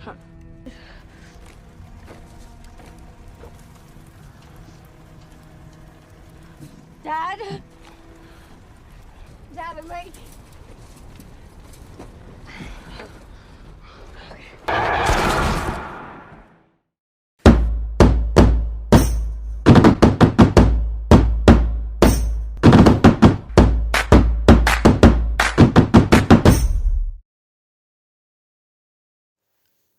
Dad? Dad, I'm right.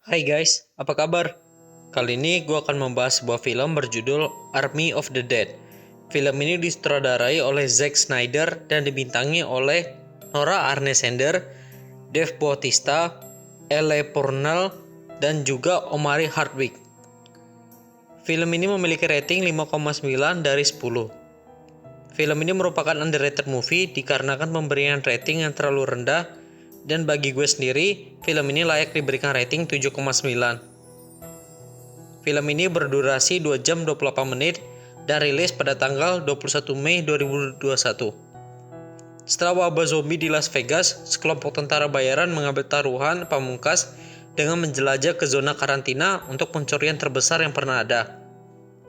Hai guys, apa kabar? Kali ini gue akan membahas sebuah film berjudul Army of the Dead. Film ini disutradarai oleh Zack Snyder dan dibintangi oleh Nora Arnessender, Dave Bautista, Elle Purnell, dan juga Omari Hardwick. Film ini memiliki rating 5,9 dari 10. Film ini merupakan underrated movie dikarenakan pemberian rating yang terlalu rendah, dan bagi gue sendiri, film ini layak diberikan rating 7,9. Film ini berdurasi 2 jam 28 menit dan rilis pada tanggal 21 Mei 2021. Setelah wabah zombie di Las Vegas, sekelompok tentara bayaran mengambil taruhan pamungkas dengan menjelajah ke zona karantina untuk pencurian terbesar yang pernah ada.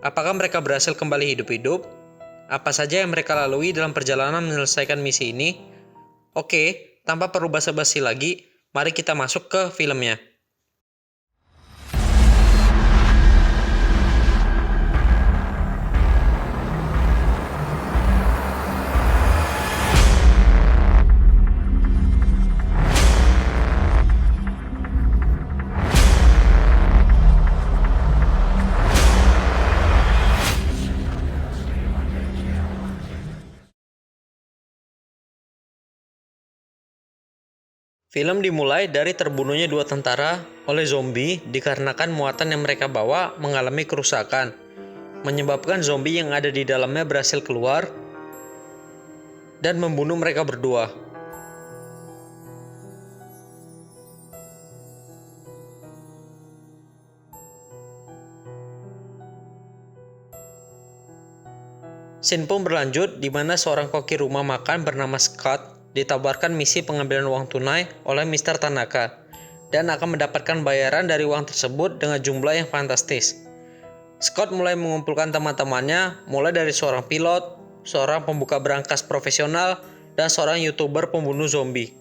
Apakah mereka berhasil kembali hidup-hidup? Apa saja yang mereka lalui dalam perjalanan menyelesaikan misi ini? Oke, tanpa perlu basa-basi lagi, mari kita masuk ke filmnya. Film dimulai dari terbunuhnya 2 tentara oleh zombie dikarenakan muatan yang mereka bawa mengalami kerusakan, menyebabkan zombie yang ada di dalamnya berhasil keluar dan membunuh mereka berdua. Scene pun berlanjut di mana seorang koki rumah makan bernama Scott ditawarkan misi pengambilan uang tunai oleh Mr. Tanaka dan akan mendapatkan bayaran dari uang tersebut dengan jumlah yang fantastis. Scott mulai mengumpulkan teman-temannya, mulai dari seorang pilot, seorang pembuka berangkas profesional, dan seorang YouTuber pembunuh zombie.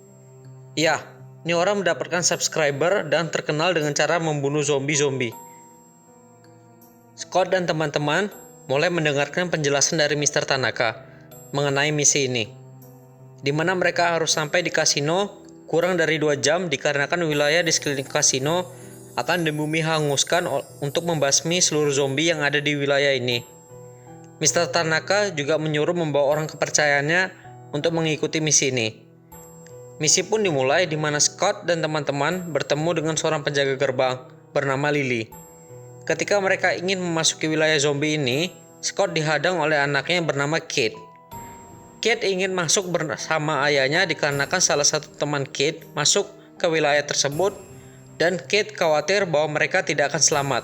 Ya, ini orang mendapatkan subscriber dan terkenal dengan cara membunuh zombie-zombie. Scott dan teman-teman mulai mendengarkan penjelasan dari Mr. Tanaka mengenai misi ini, di mana mereka harus sampai di kasino kurang dari 2 jam dikarenakan wilayah di sekeliling kasino akan dibumi hanguskan untuk membasmi seluruh zombie yang ada di wilayah ini. Mr. Tanaka juga menyuruh membawa orang kepercayaannya untuk mengikuti misi ini. Misi pun dimulai di mana Scott dan teman-teman bertemu dengan seorang penjaga gerbang bernama Lily. Ketika mereka ingin memasuki wilayah zombie ini, Scott dihadang oleh anaknya yang bernama Kate. Kate ingin masuk bersama ayahnya dikarenakan salah satu teman Kate masuk ke wilayah tersebut dan Kate khawatir bahwa mereka tidak akan selamat.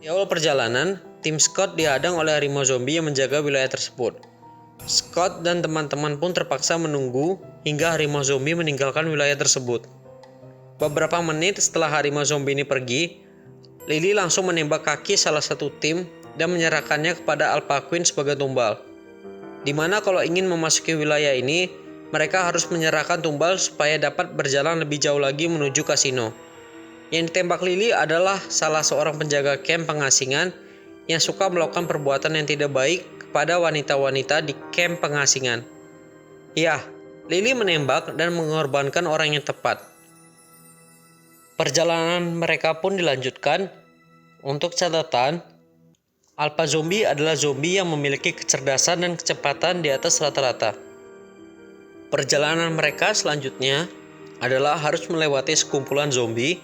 Di awal perjalanan, tim Scott dihadang oleh harimau zombie yang menjaga wilayah tersebut. Scott dan teman-teman pun terpaksa menunggu hingga harimau zombie meninggalkan wilayah tersebut. Beberapa menit setelah harimau zombie ini pergi, Lily langsung menembak kaki salah satu tim dan menyerahkannya kepada Alpha Queen sebagai tumbal. Di mana kalau ingin memasuki wilayah ini, mereka harus menyerahkan tumbal supaya dapat berjalan lebih jauh lagi menuju kasino. Yang ditembak Lily adalah salah seorang penjaga camp pengasingan yang suka melakukan perbuatan yang tidak baik kepada wanita-wanita di camp pengasingan. Ya, Lily menembak dan mengorbankan orang yang tepat. Perjalanan mereka pun dilanjutkan. Untuk catatan, Alpha Zombie adalah zombie yang memiliki kecerdasan dan kecepatan di atas rata-rata. Perjalanan mereka selanjutnya adalah harus melewati sekumpulan zombie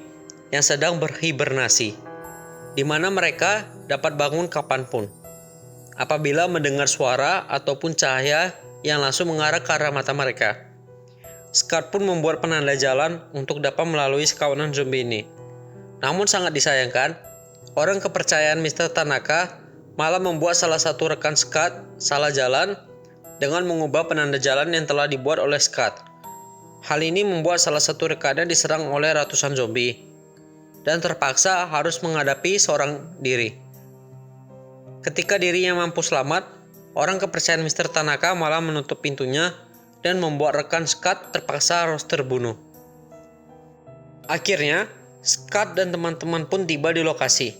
yang sedang berhibernasi, di mana mereka dapat bangun kapanpun apabila mendengar suara ataupun cahaya yang langsung mengarah ke arah mata mereka. Scott pun membuat penanda jalan untuk dapat melalui sekawanan zombie ini. Namun sangat disayangkan, orang kepercayaan Mr. Tanaka malah membuat salah satu rekan Scott salah jalan dengan mengubah penanda jalan yang telah dibuat oleh Scott. Hal ini membuat salah satu rekannya diserang oleh ratusan zombie. dan terpaksa harus menghadapi seorang diri. Ketika dirinya mampu selamat, orang kepercayaan Mr. Tanaka malah menutup pintunya dan membuat rekan Scott terpaksa harus terbunuh. Akhirnya, Scott dan teman-teman pun tiba di lokasi.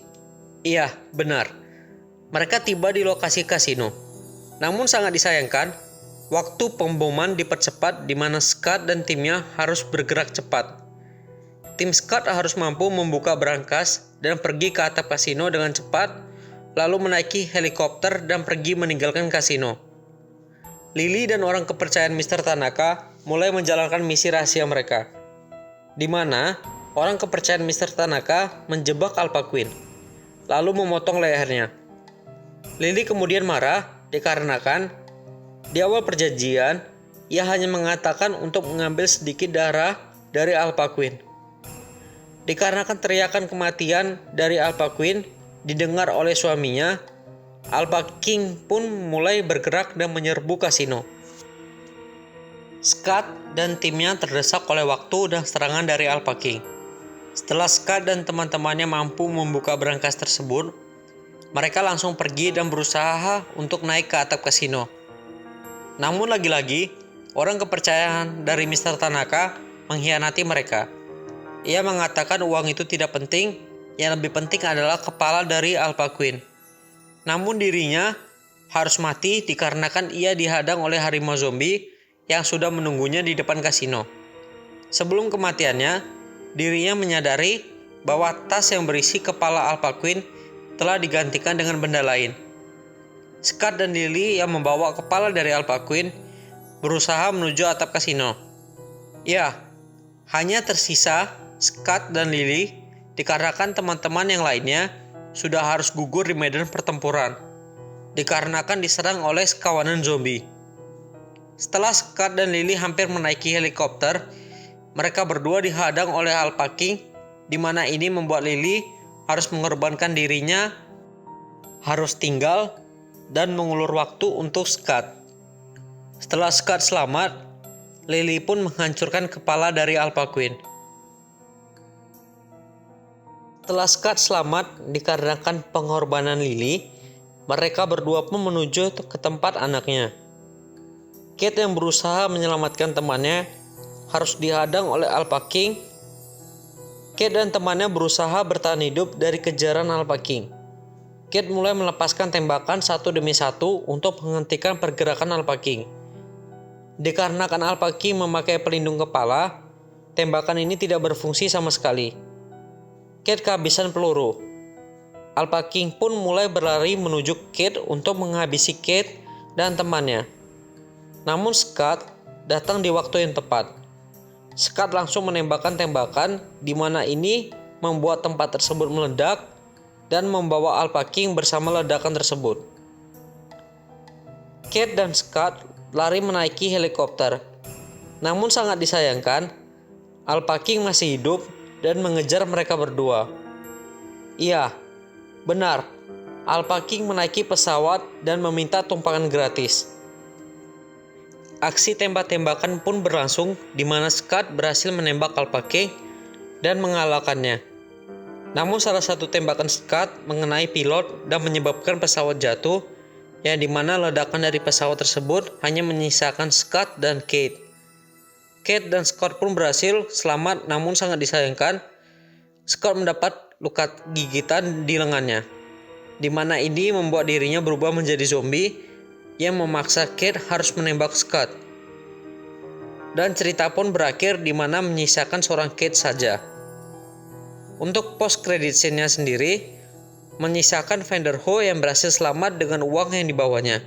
Iya, benar. Mereka tiba di lokasi kasino. Namun sangat disayangkan, waktu pemboman dipercepat di mana Scott dan timnya harus bergerak cepat. Tim Scott harus mampu membuka brankas dan pergi ke atap kasino dengan cepat, lalu menaiki helikopter dan pergi meninggalkan kasino. Lily dan orang kepercayaan Mr. Tanaka mulai menjalankan misi rahasia mereka, di mana orang kepercayaan Mr. Tanaka menjebak Alpha Queen, lalu memotong lehernya. Lily kemudian marah dikarenakan di awal perjanjian ia hanya mengatakan untuk mengambil sedikit darah dari Alpha Queen. Dikarenakan teriakan kematian dari Alpha Queen didengar oleh suaminya, Alpha King pun mulai bergerak dan menyerbu kasino. Scott dan timnya terdesak oleh waktu dan serangan dari Alpha King. Setelah Scott dan teman-temannya mampu membuka brankas tersebut, mereka langsung pergi dan berusaha untuk naik ke atap kasino. Namun lagi-lagi, orang kepercayaan dari Mr. Tanaka mengkhianati mereka. Ia mengatakan uang itu tidak penting, yang lebih penting adalah kepala dari Alpha Queen. Namun dirinya harus mati dikarenakan ia dihadang oleh harimau zombie yang sudah menunggunya di depan kasino. Sebelum kematiannya, dirinya menyadari bahwa tas yang berisi kepala Alpha Queen telah digantikan dengan benda lain. Scott dan Lily yang membawa kepala dari Alpha Queen berusaha menuju atap kasino. Ya, hanya tersisa Scott dan Lily dikarenakan teman-teman yang lainnya sudah harus gugur di medan pertempuran dikarenakan diserang oleh sekawanan zombie. Setelah Scott dan Lily hampir menaiki helikopter, mereka berdua dihadang oleh Alpha King, di mana ini membuat Lily harus mengorbankan dirinya, harus tinggal, dan mengulur waktu untuk Scott. Setelah Scott selamat, Lily pun menghancurkan kepala dari Alpha Queen. Setelah Scott selamat dikarenakan pengorbanan Lily, mereka berdua pun menuju ke tempat anaknya. Kate yang berusaha menyelamatkan temannya harus dihadang oleh Alpha King. Kate dan temannya berusaha bertahan hidup dari kejaran Alpha King. Kate mulai melepaskan tembakan satu demi satu untuk menghentikan pergerakan Alpha King. Dikarenakan Alpha King memakai pelindung kepala, tembakan ini tidak berfungsi sama sekali. Kate kehabisan peluru. Alpha King pun mulai berlari menuju Kate untuk menghabisi Kate dan temannya. Namun Scott datang di waktu yang tepat. Scott langsung menembakkan tembakan di mana ini membuat tempat tersebut meledak dan membawa Alpha King bersama ledakan tersebut. Kate dan Scott lari menaiki helikopter. Namun sangat disayangkan, Alpha King masih hidup dan mengejar mereka berdua. Iya, benar. Alpha King menaiki pesawat dan meminta tumpangan gratis. Aksi tembak-tembakan pun berlangsung di mana Scott berhasil menembak Alpha King dan mengalahkannya. Namun salah satu tembakan Scott mengenai pilot dan menyebabkan pesawat jatuh, yang dimana ledakan dari pesawat tersebut hanya menyisakan Scott dan Kate. Kate dan Scott pun berhasil selamat, namun sangat disayangkan Scott mendapat luka gigitan di lengannya, di mana ini membuat dirinya berubah menjadi zombie yang memaksa Kate harus menembak Scott. Dan cerita pun berakhir di mana menyisakan seorang Kate saja. Untuk post credit scene-nya sendiri, menyisakan Vanderhoo yang berhasil selamat dengan uang yang dibawanya,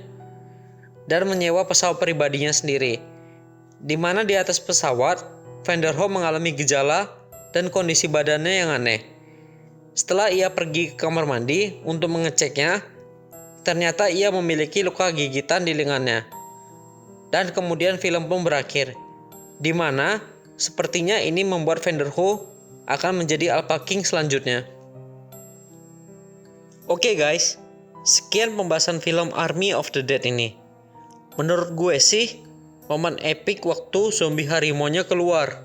dan menyewa pesawat pribadinya sendiri, di mana di atas pesawat, Vanderhoo mengalami gejala dan kondisi badannya yang aneh. Setelah ia pergi ke kamar mandi untuk mengeceknya, ternyata ia memiliki luka gigitan di lengannya. Dan kemudian film pun berakhir, di mana sepertinya ini membuat Vanderhoo akan menjadi Alpha King selanjutnya. Oke guys, sekian pembahasan film Army of the Dead ini. Menurut gue sih, momen epic waktu zombie harimaunya keluar.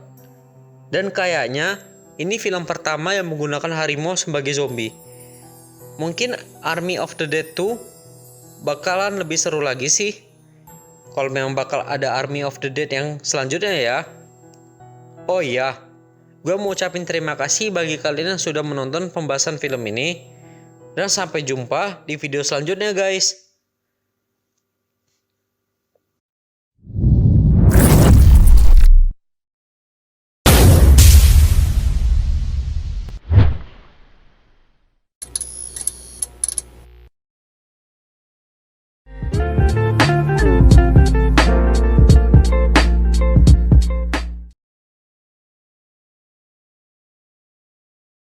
Dan kayaknya ini film pertama yang menggunakan harimau sebagai zombie. Mungkin Army of the Dead 2 bakalan lebih seru lagi sih. Kalau memang bakal ada Army of the Dead yang selanjutnya ya. Oh iya, gue mau ucapin terima kasih bagi kalian yang sudah menonton pembahasan film ini. Dan sampai jumpa di video selanjutnya guys.